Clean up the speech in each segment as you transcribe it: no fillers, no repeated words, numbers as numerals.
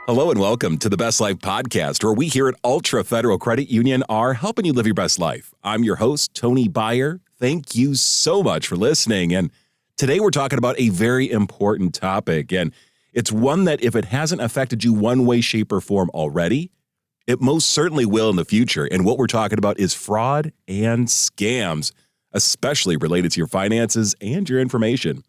Hello and welcome to the Best Life Podcast, where we here at Altra Federal Credit Union are helping you live your best life. I'm your host, Tony Byer. Thank you so much for listening. And today we're talking about a very important topic. And it's one that if it hasn't affected you one way, shape, or form already, it most certainly will in the future. And what we're talking about is fraud and scams, especially related to your finances and your information.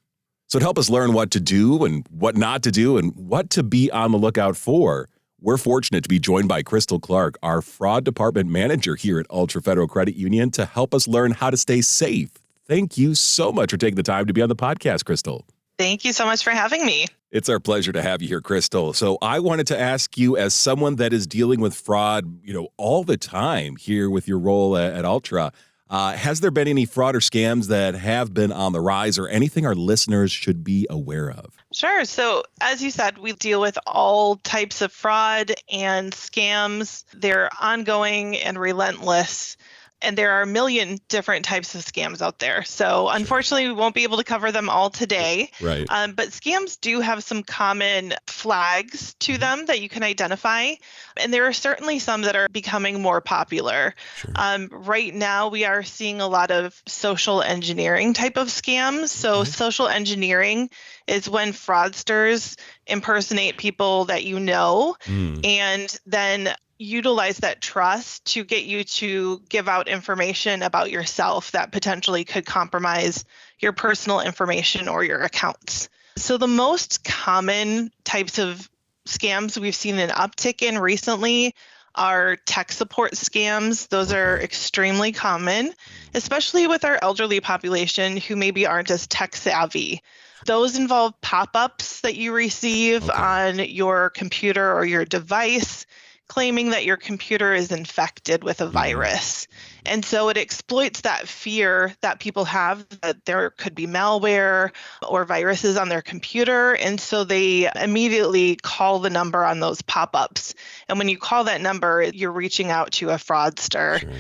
So to help us learn what to do and what not to do and what to be on the lookout for, we're fortunate to be joined by Crystal Clark, our fraud department manager here at Altra Federal Credit Union, to help us learn how to stay safe. Thank you so much for taking the time to be on the podcast, Crystal. Thank you so much for having me. It's our pleasure to have you here, Crystal. So I wanted to ask you, as someone that is dealing with fraud, all the time here with your role at Altra, has there been any fraud or scams that have been on the rise or anything our listeners should be aware of? Sure. So as you said, we deal with all types of fraud and scams. They're ongoing and relentless. And there are a million different types of scams out there. So unfortunately, we won't be able to cover them all today. Right. But scams do have some common flags to them that you can identify. And there are certainly some that are becoming more popular. Sure. Right now, we are seeing a lot of social engineering type of scams. So social engineering is when fraudsters impersonate people that you know and then utilize that trust to get you to give out information about yourself that potentially could compromise your personal information or your accounts. So the most common types of scams we've seen an uptick in recently are tech support scams. Those are extremely common, especially with our elderly population who maybe aren't as tech savvy. Those involve pop-ups that you receive on your computer or your device, claiming that your computer is infected with a virus. And so it exploits that fear that people have that there could be malware or viruses on their computer. And so they immediately call the number on those pop-ups. And when you call that number, you're reaching out to a fraudster. Sure.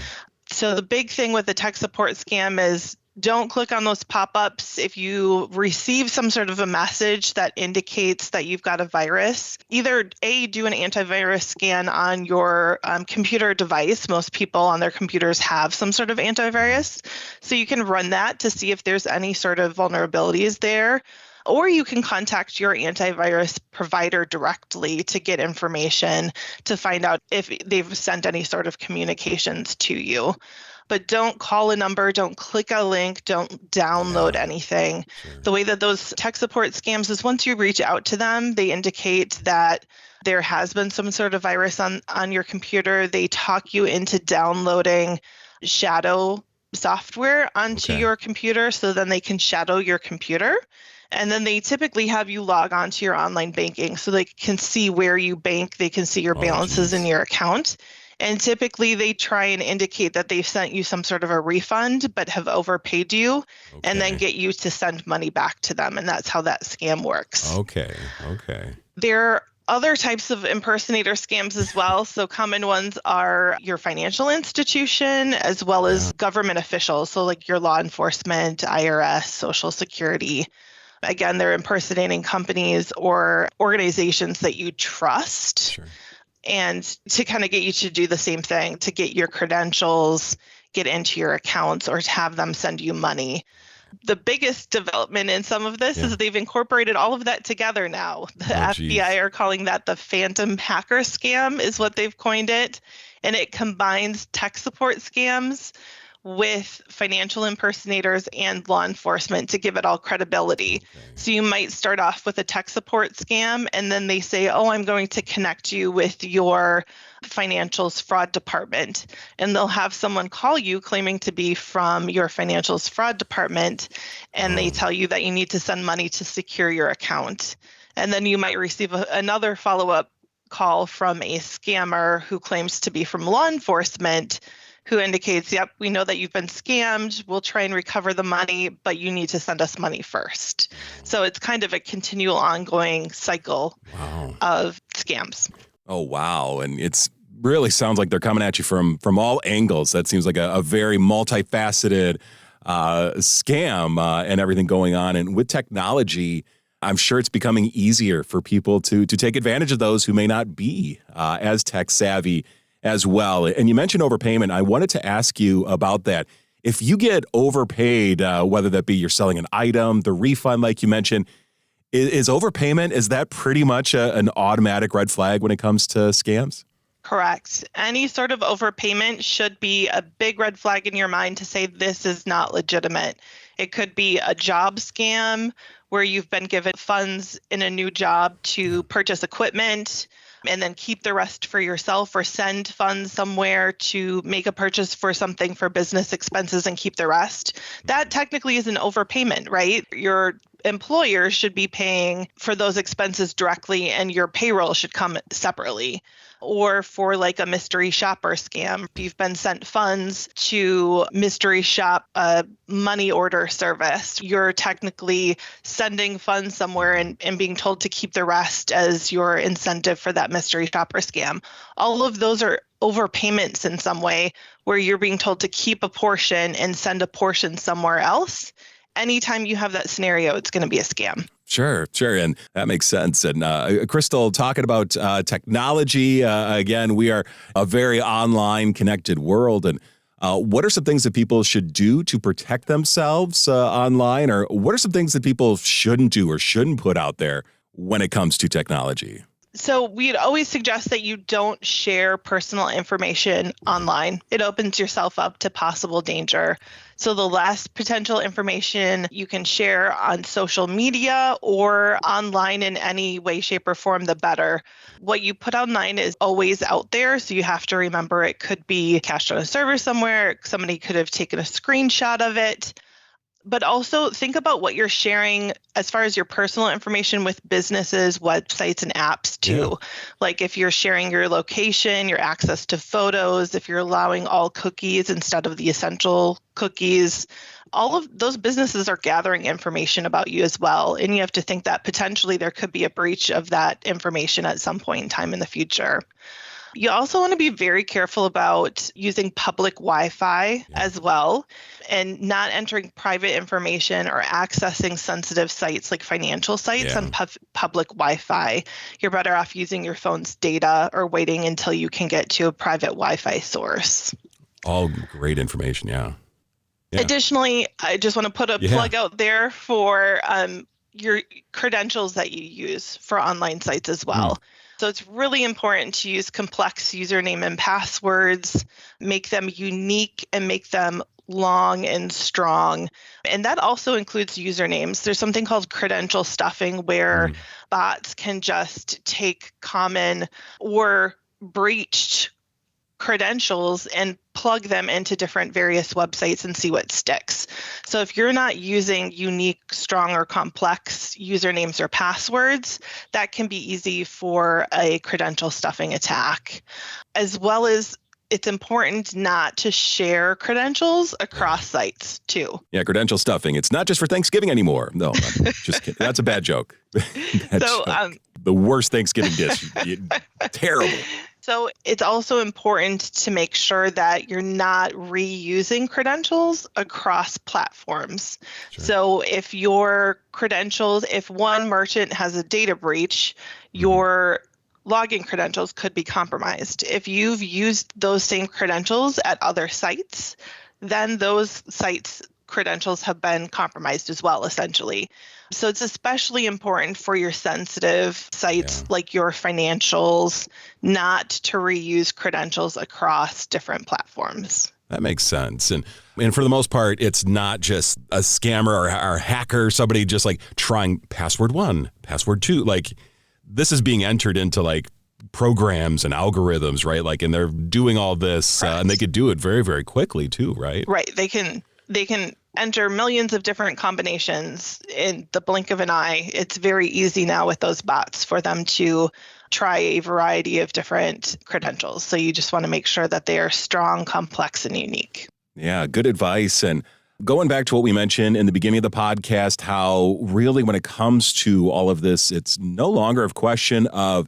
So the big thing with the tech support scam is don't click on those pop-ups. If you receive some sort of a message that indicates that you've got a virus, either A, do an antivirus scan on your computer device. Most people on their computers have some sort of antivirus. So you can run that to see if there's any sort of vulnerabilities there. Or you can contact your antivirus provider directly to get information to find out if they've sent any sort of communications to you. But don't call a number, don't click a link, don't download anything. Sure. The way that those tech support scams is once you reach out to them, they indicate that there has been some sort of virus on your computer. They talk you into downloading shadow software onto your computer so then they can shadow your computer. And then they typically have you log on to your online banking so they can see where you bank, they can see your balances in your account. And typically they try and indicate that they've sent you some sort of a refund, but have overpaid you and then get you to send money back to them. And that's how that scam works. Okay. There are other types of impersonator scams as well. So common ones are your financial institution, as well as government officials. So like your law enforcement, IRS, Social Security. Again, they're impersonating companies or organizations that you trust. Sure. And to kind of get you to do the same thing, to get your credentials, get into your accounts, or to have them send you money. The biggest development in some of this is they've incorporated all of that together now. The FBI are calling that the phantom hacker scam is what they've coined it. And it combines tech support scams with financial impersonators and law enforcement to give it all credibility. So you might start off with a tech support scam, and then they say, oh, I'm going to connect you with your financials fraud department. And they'll have someone call you claiming to be from your financials fraud department, and they tell you that you need to send money to secure your account. And then you might receive another follow-up call from a scammer who claims to be from law enforcement, who indicates, yep, we know that you've been scammed. We'll try and recover the money, but you need to send us money first. So it's kind of a continual ongoing cycle of scams. Oh, wow. And it's really sounds like they're coming at you from all angles. That seems like a very multifaceted scam and everything going on. And with technology, I'm sure it's becoming easier for people to take advantage of those who may not be as tech savvy as well. And you mentioned overpayment. I wanted to ask you about that. If you get overpaid, whether that be you're selling an item, the refund, like you mentioned, is overpayment, is that pretty much an automatic red flag when it comes to scams? Correct. Any sort of overpayment should be a big red flag in your mind to say this is not legitimate. It could be a job scam where you've been given funds in a new job to purchase equipment and then keep the rest for yourself, or send funds somewhere to make a purchase for something for business expenses and keep the rest. That technically is an overpayment, right? Your employer should be paying for those expenses directly and your payroll should come separately. Or for like a mystery shopper scam, you've been sent funds to mystery shop a money order service. You're technically sending funds somewhere and being told to keep the rest as your incentive for that mystery shopper scam. All of those are overpayments in some way where you're being told to keep a portion and send a portion somewhere else. Anytime you have that scenario, it's going to be a scam. Sure. And that makes sense. And Crystal, talking about technology, again, we are a very online connected world. And what are some things that people should do to protect themselves online? Or what are some things that people shouldn't do or shouldn't put out there when it comes to technology? So we'd always suggest that you don't share personal information online. It opens yourself up to possible danger. So the less potential information you can share on social media or online in any way, shape, or form, the better. What you put online is always out there. So you have to remember it could be cached on a server somewhere. Somebody could have taken a screenshot of it. But also think about what you're sharing as far as your personal information with businesses, websites, and apps too. Yeah. Like if you're sharing your location, your access to photos, if you're allowing all cookies instead of the essential cookies, all of those businesses are gathering information about you as well. And you have to think that potentially there could be a breach of that information at some point in time in the future. You also want to be very careful about using public Wi-Fi as well, and not entering private information or accessing sensitive sites like financial sites on public Wi-Fi. You're better off using your phone's data or waiting until you can get to a private Wi-Fi source. All great information, yeah. Additionally, I just want to put a plug out there for your credentials that you use for online sites as well. So it's really important to use complex username and passwords, make them unique and make them long and strong. And that also includes usernames. There's something called credential stuffing where bots can just take common or breached credentials and plug them into different various websites and see what sticks. So if you're not using unique, strong, or complex usernames or passwords, that can be easy for a credential stuffing attack. As well as it's important not to share credentials across sites too. Yeah, credential stuffing. It's not just for Thanksgiving anymore. No, I'm just kidding. That's a bad joke. Joke. The worst Thanksgiving dish. Terrible. So it's also important to make sure that you're not reusing credentials across platforms. Sure. So if your credentials, if one merchant has a data breach, your login credentials could be compromised. If you've used those same credentials at other sites, then those sites' credentials have been compromised as well, essentially. So it's especially important for your sensitive sites like your financials not to reuse credentials across different platforms. That makes sense. And for the most part, it's not just a scammer or a hacker, somebody just like trying password 1, password 2. Like this is being entered into like programs and algorithms, right? Like, and they're doing all this and they could do it very, very quickly too, right? Right. They can enter millions of different combinations in the blink of an eye. It's very easy now with those bots for them to try a variety of different credentials. So you just want to make sure that they are strong, complex, and unique. Yeah, good advice. And going back to what we mentioned in the beginning of the podcast, how really when it comes to all of this, it's no longer a question of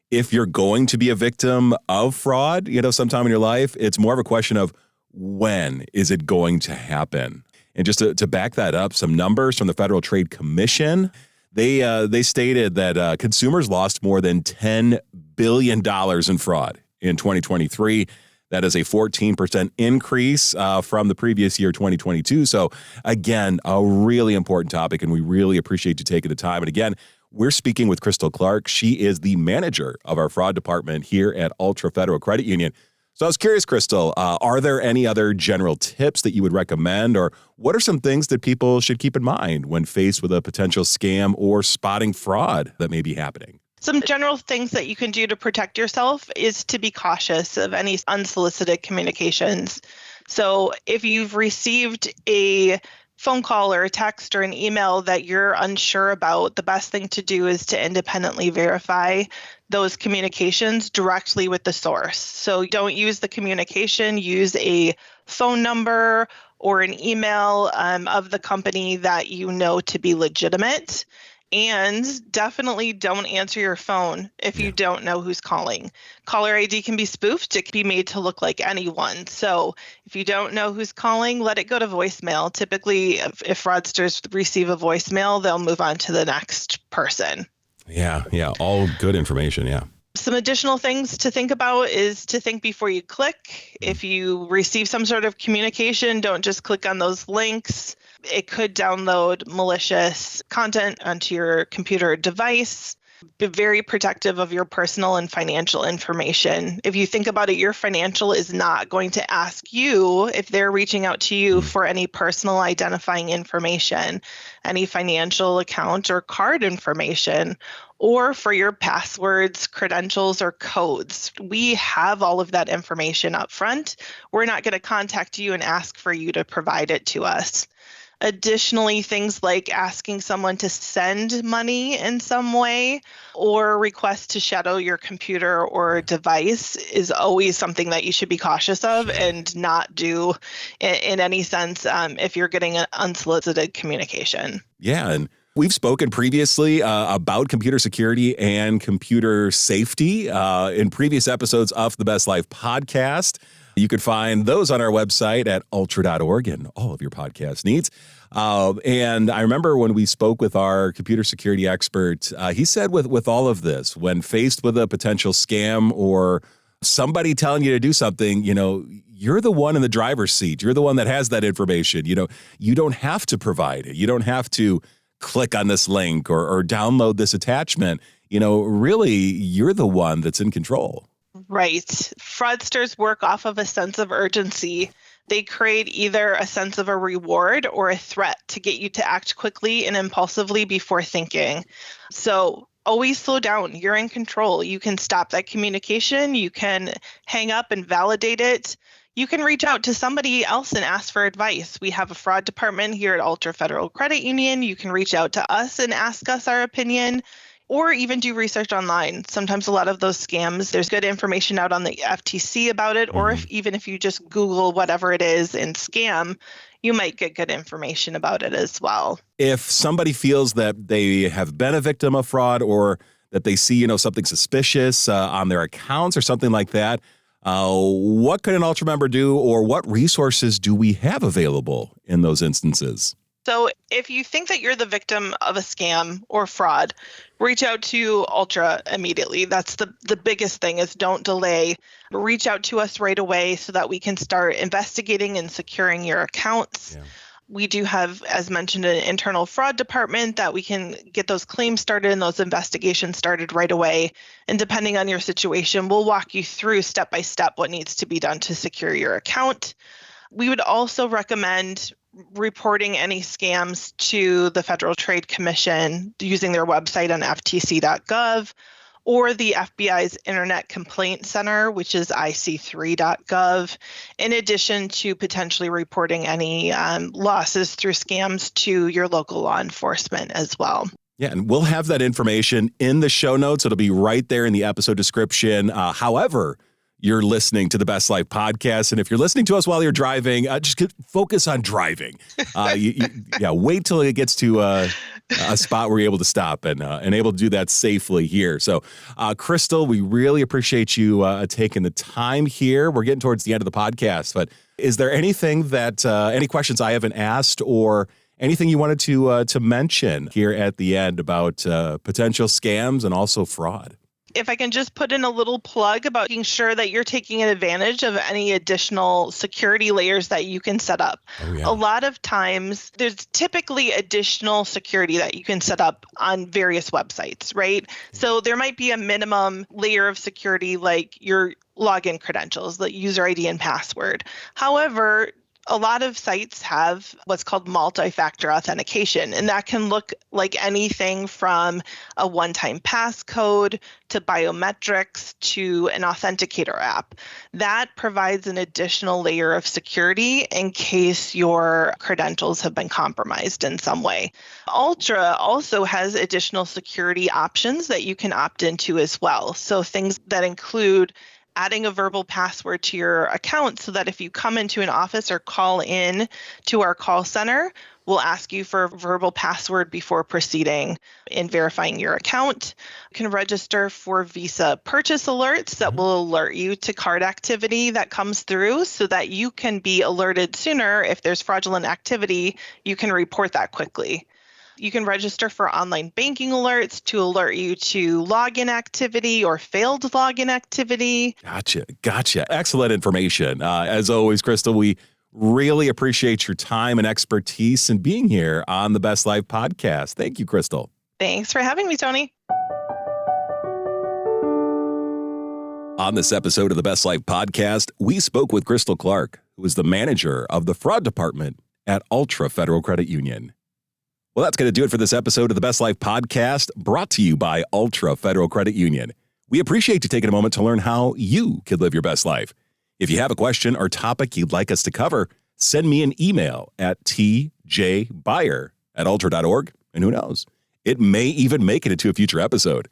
if you're going to be a victim of fraud, sometime in your life. It's more of a question of when is it going to happen? And just to back that up, some numbers from the Federal Trade Commission, They stated that consumers lost more than $10 billion in fraud in 2023. That is a 14% increase from the previous year, 2022. So again, a really important topic, and we really appreciate you taking the time. And again, we're speaking with Crystal Clark. She is the manager of our fraud department here at Altra Federal Credit Union. So I was curious, Crystal, are there any other general tips that you would recommend, or what are some things that people should keep in mind when faced with a potential scam or spotting fraud that may be happening? Some general things that you can do to protect yourself is to be cautious of any unsolicited communications. So if you've received a phone call or a text or an email that you're unsure about, the best thing to do is to independently verify those communications directly with the source. So don't use the communication, use a phone number or an email of the company that you know to be legitimate. And definitely don't answer your phone if you don't know who's calling. Caller ID can be spoofed. It can be made to look like anyone. So if you don't know who's calling, let it go to voicemail. Typically, if fraudsters receive a voicemail, they'll move on to the next person. Yeah. All good information. Yeah. Some additional things to think about is to think before you click. If you receive some sort of communication, don't just click on those links. It could download malicious content onto your computer or device. Be very protective of your personal and financial information. If you think about it, your financial is not going to ask you if they're reaching out to you for any personal identifying information, any financial account or card information, or for your passwords, credentials, or codes. We have all of that information up front. We're not going to contact you and ask for you to provide it to us. Additionally, things like asking someone to send money in some way or request to shadow your computer or device is always something that you should be cautious of and not do in any sense if you're getting an unsolicited communication. Yeah, and we've spoken previously about computer security and computer safety in previous episodes of the Best Life podcast. You can find those on our website at ultra.org and all of your podcast needs. And I remember when we spoke with our computer security expert, he said with all of this, when faced with a potential scam or somebody telling you to do something, you're the one in the driver's seat. You're the one that has that information. You don't have to provide it. You don't have to click on this link or download this attachment. Really, you're the one that's in control. Right. Fraudsters work off of a sense of urgency. They create either a sense of a reward or a threat to get you to act quickly and impulsively before thinking. So always slow down. You're in control. You can stop that communication. You can hang up and validate it. You can reach out to somebody else and ask for advice. We have a fraud department here at Altra Federal Credit Union. You can reach out to us and ask us our opinion, or even do research online. Sometimes a lot of those scams, there's good information out on the FTC about it, or even if you just Google whatever it is in scam, you might get good information about it as well. If somebody feels that they have been a victim of fraud or that they see, something suspicious on their accounts or something like that, what could an Altra member do, or what resources do we have available in those instances? So if you think that you're the victim of a scam or fraud, reach out to Altra immediately. That's the biggest thing, is don't delay. Reach out to us right away so that we can start investigating and securing your accounts. Yeah. We do have, as mentioned, an internal fraud department that we can get those claims started and those investigations started right away. And depending on your situation, we'll walk you through step by step what needs to be done to secure your account. We would also recommend reporting any scams to the Federal Trade Commission using their website on ftc.gov or the FBI's Internet Complaint Center, which is ic3.gov, in addition to potentially reporting any losses through scams to your local law enforcement as well. Yeah, and we'll have that information in the show notes. It'll be right there in the episode description. However, you're listening to the Best Life podcast. And if you're listening to us while you're driving, just focus on driving. Wait till it gets to a spot where you're able to stop and able to do that safely here. So, Crystal, we really appreciate you taking the time here. We're getting towards the end of the podcast, but is there anything that, any questions I haven't asked or anything you wanted to mention here at the end about potential scams and also fraud? If I can just put in a little plug about making sure that you're taking advantage of any additional security layers that you can set up. Oh, yeah. A lot of times, there's typically additional security that you can set up on various websites, right? So there might be a minimum layer of security like your login credentials, the user ID and password. However, a lot of sites have what's called multi-factor authentication, and that can look like anything from a one-time passcode to biometrics to an authenticator app. That provides an additional layer of security in case your credentials have been compromised in some way. Altra also has additional security options that you can opt into as well. So things that include adding a verbal password to your account so that if you come into an office or call in to our call center, we'll ask you for a verbal password before proceeding in verifying your account. You can register for Visa purchase alerts that will alert you to card activity that comes through so that you can be alerted sooner. If there's fraudulent activity, you can report that quickly. You can register for online banking alerts to alert you to login activity or failed login activity. Gotcha. Excellent information. As always, Crystal, we really appreciate your time and expertise in being here on the Best Life podcast. Thank you, Crystal. Thanks for having me, Tony. On this episode of the Best Life podcast, we spoke with Crystal Clark, who is the manager of the fraud department at Altra Federal Credit Union. Well, that's going to do it for this episode of the Best Life podcast, brought to you by Altra Federal Credit Union. We appreciate you taking a moment to learn how you could live your best life. If you have a question or topic you'd like us to cover, send me an email at tjbuyer@altra.org, and who knows, it may even make it into a future episode.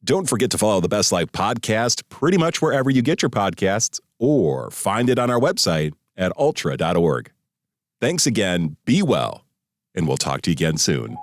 Don't forget to follow the Best Life podcast pretty much wherever you get your podcasts, or find it on our website at altra.org. Thanks again, be well, and we'll talk to you again soon.